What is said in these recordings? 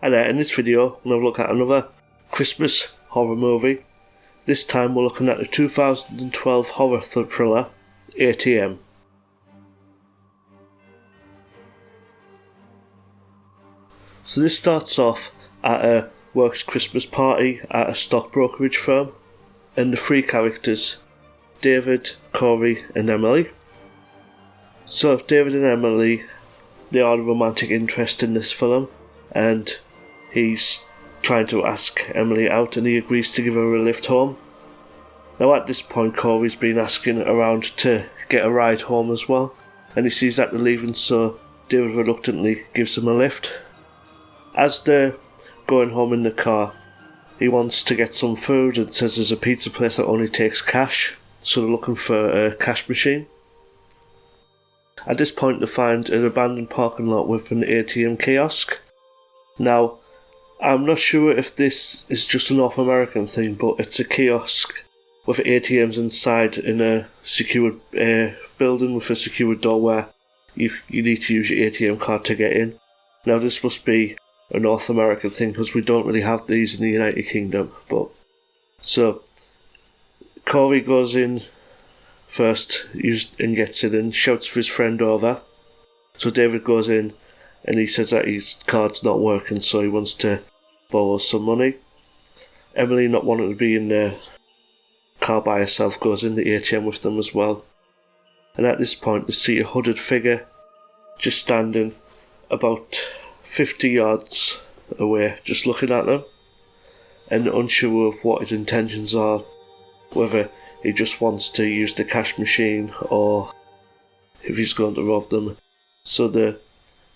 And in this video, I'm going to look at another Christmas horror movie. This time we're looking at the 2012 horror thriller ATM. So this starts off at a works Christmas party at a stock brokerage firm, and the three characters, David, Corey and Emily. So David and Emily, they are the romantic interest in this film, and he's trying to ask Emily out and he agrees to give her a lift home. Now at this point Corey's been asking around to get a ride home as well, and he sees that they're leaving, so David reluctantly gives him a lift. As they're going home in the car, he wants to get some food and says there's a pizza place that only takes cash, so they're looking for a cash machine. At this point they find an abandoned parking lot with an ATM kiosk. Now, I'm not sure if this is just a North American thing, but it's a kiosk with ATMs inside in a secured building with a secured door where you need to use your ATM card to get in. Now this must be a North American thing because we don't really have these in the United Kingdom. But so Corey goes in first and gets in and shouts for his friend over. So David goes in and he says that his card's not working, so he wants to borrow some money. Emily, not wanting to be in the car by herself, goes in the ATM with them as well. And at this point they see a hooded figure just standing about 50 yards away, just looking at them, and unsure of what his intentions are, whether he just wants to use the cash machine or if he's going to rob them. So they're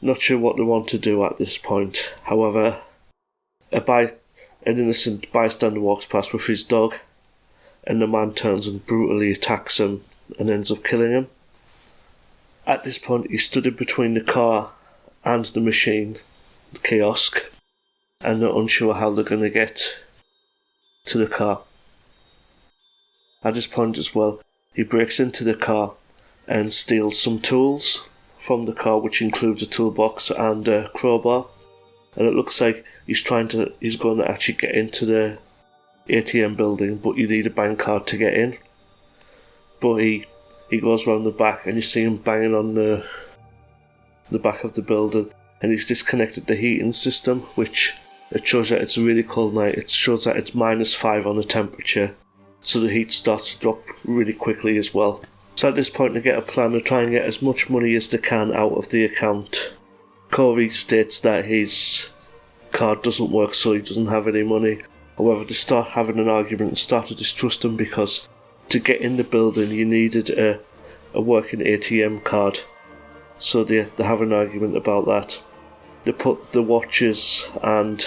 not sure what they want to do at this point. However, an innocent bystander walks past with his dog, and the man turns and brutally attacks him and ends up killing him. At this point he stood in between the car and the machine, the kiosk, and they're unsure how they're going to get to the car. At this point as well, he breaks into the car and steals some tools from the car, which includes a toolbox and a crowbar. And it looks like he's going to actually get into the ATM building, but you need a bank card to get in. But he goes round the back and you see him banging on the back of the building, and he's disconnected the heating system, which it shows that it's a really cold night. It shows that it's -5 on the temperature, so the heat starts to drop really quickly as well. So at this point they get a plan to try and get as much money as they can out of the account. Corey states that his card doesn't work, so he doesn't have any money. However, they start having an argument and start to distrust him because to get in the building you needed a working ATM card. So they have an argument about that. They put the watches and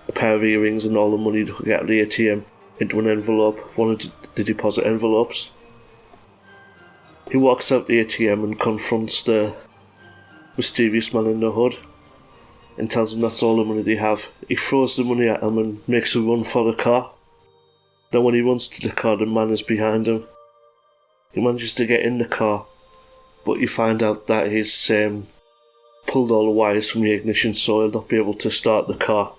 a pair of earrings and all the money they could get at the ATM into an envelope, one of the deposit envelopes. He walks out the ATM and confronts the mysterious man in the hood and tells him that's all the money they have. He throws the money at him and makes a run for the car. Then when he runs to the car, the man is behind him. He manages to get in the car, but you find out that he's pulled all the wires from the ignition, so he'll not be able to start the car.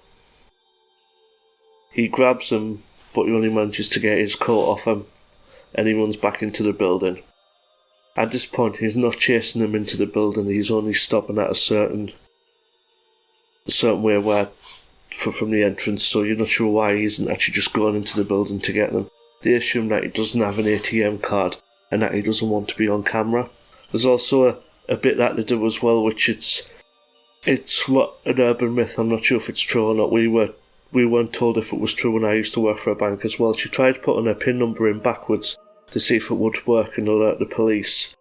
He grabs him, but he only manages to get his coat off him, and he runs back into the building. At this point he's not chasing him into the building, he's only stopping at a certain way from the entrance, so you're not sure why he isn't actually just going into the building to get them. They assume that he doesn't have an ATM card and that he doesn't want to be on camera. There's also a bit that they do as well, which it's an urban myth. I'm not sure if it's true or not. We weren't told if it was true when I used to work for a bank as well. She tried putting her PIN number in backwards to see if it would work and alert the police.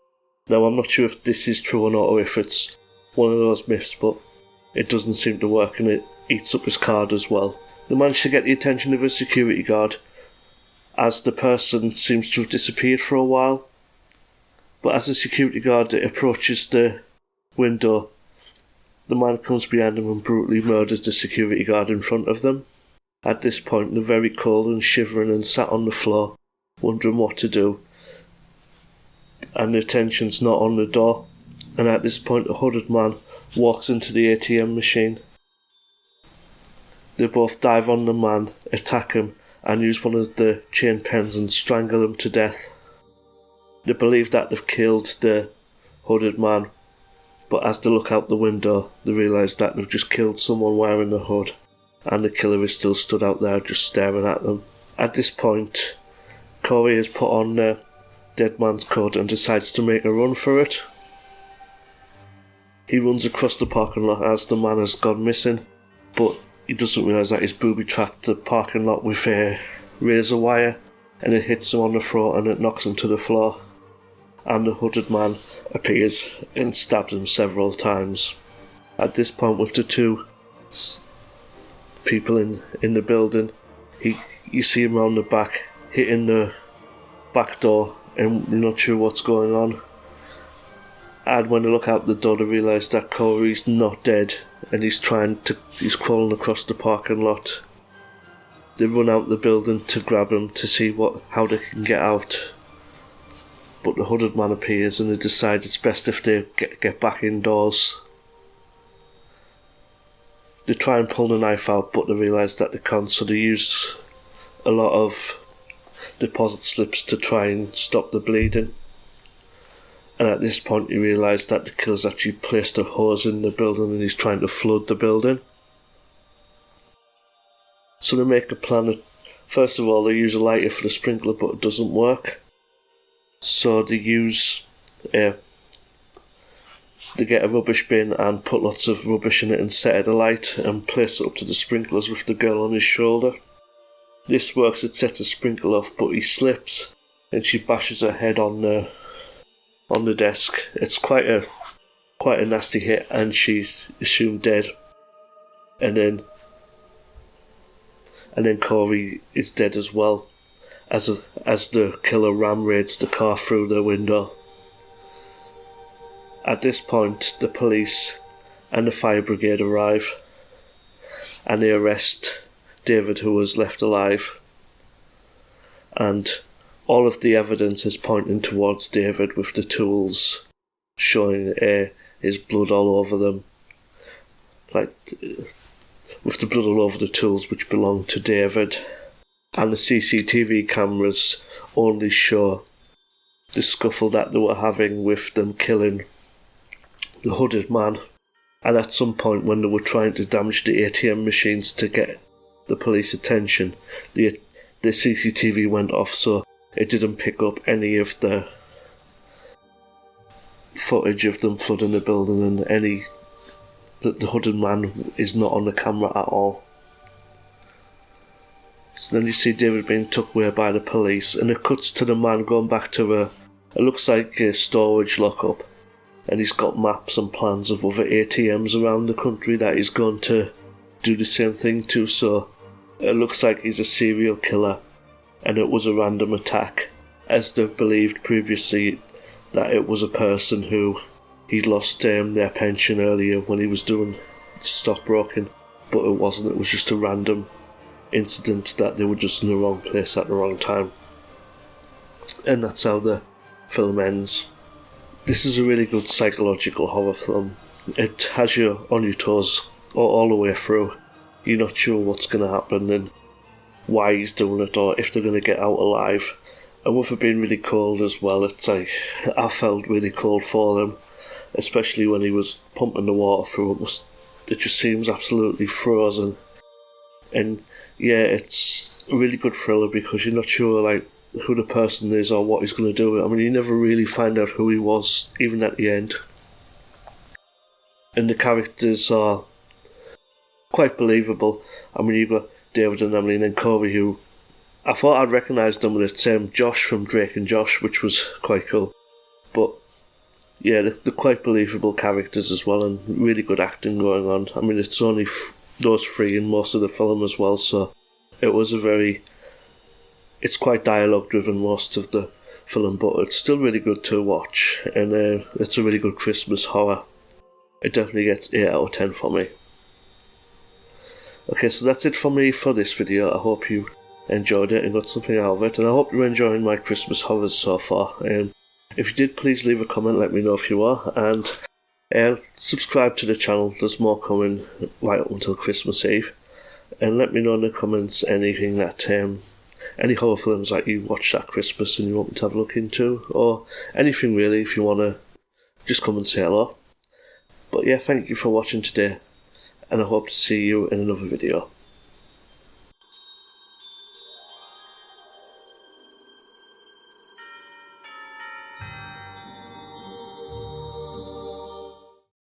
Now I'm not sure if this is true or not, or if it's one of those myths, but it doesn't seem to work and it eats up his card as well. They manage to get the attention of a security guard as the person seems to have disappeared for a while. But as the security guard approaches the window, the man comes behind him and brutally murders the security guard in front of them. At this point they're very cold and shivering and sat on the floor, wondering what to do. And the attention's not on the door. And at this point a hooded man walks into the ATM machine. They both dive on the man, attack him, and use one of the chain pens and strangle him to death. They believe that they've killed the hooded man, but as they look out the window, they realise that they've just killed someone wearing the hood, and the killer is still stood out there just staring at them. At this point, Corey has put on the dead man's coat and decides to make a run for it. He runs across the parking lot as the man has gone missing, but he doesn't realise that he's booby-trapped the parking lot with a razor wire, and it hits him on the throat and it knocks him to the floor. And the hooded man appears and stabs him several times. At this point, with the two people in the building, you see him round the back, hitting the back door, and you're not sure what's going on. And when they look out the door, they realise that Corey's not dead, and he's crawling across the parking lot. They run out the building to grab him to see how they can get out. But the hooded man appears, and they decide it's best if they get back indoors. They try and pull the knife out, but they realise that they can't, so they use a lot of deposit slips to try and stop the bleeding. And at this point you realise that the killer's actually placed a hose in the building and he's trying to flood the building. So they make a plan. First of all, they use a lighter for the sprinkler, but it doesn't work. So they get a rubbish bin and put lots of rubbish in it and set it alight and place it up to the sprinklers with the girl on his shoulder. This works, it sets the sprinkler off, but he slips and she bashes her head on the desk. It's quite a nasty hit, and she's assumed dead. And then Corey is dead as well, as the killer ram raids the car through the window. At this point, the police and the fire brigade arrive, and they arrest David, who was left alive. And all of the evidence is pointing towards David, with the tools showing his blood all over them, with the blood all over the tools which belong to David. And the CCTV cameras only show the scuffle that they were having with them killing the hooded man. And at some point, when they were trying to damage the ATM machines to get the police attention, the CCTV went off, so it didn't pick up any of the footage of them flooding the building, and the hooded man is not on the camera at all. So then you see David being took away by the police, and it cuts to the man going back to it looks like a storage lockup, and he's got maps and plans of other ATMs around the country that he's going to do the same thing to, so it looks like he's a serial killer, and it was a random attack, as they believed previously that it was a person who he'd lost their pension earlier when he was doing stockbroking, but it wasn't. It was just a random incident that they were just in the wrong place at the wrong time. And that's how the film ends. This is a really good psychological horror film. It has you on your toes all the way through. You're not sure what's going to happen and why he's doing it, or if they're going to get out alive. And with it being really cold as well, it's like I felt really cold for them, especially when he was pumping the water through it. It just seems absolutely frozen. And yeah, it's a really good thriller because you're not sure who the person is or what he's going to do. I mean, you never really find out who he was, even at the end. And the characters are quite believable. I mean, you've got David and Emily, and then Corey, who I thought I'd recognise them, and it's Josh from Drake and Josh, which was quite cool. But yeah, they're quite believable characters as well, and really good acting going on. I mean, it's only those three in most of the film as well, so it was it's quite dialogue driven most of the film, but it's still really good to watch, and it's a really good Christmas horror. It definitely gets 8 out of 10 for me. Okay, so that's it for me for this video. I hope you enjoyed it and got something out of it, and I hope you're enjoying my Christmas horrors so far. If you did, please leave a comment, let me know if you are, and subscribe to the channel. There's more coming right up until Christmas Eve. and let me know in the comments anything that any horror films that you watched at Christmas and you want me to have a look into, or anything really if you want to just come and say hello. But yeah, thank you for watching today, and I hope to see you in another video.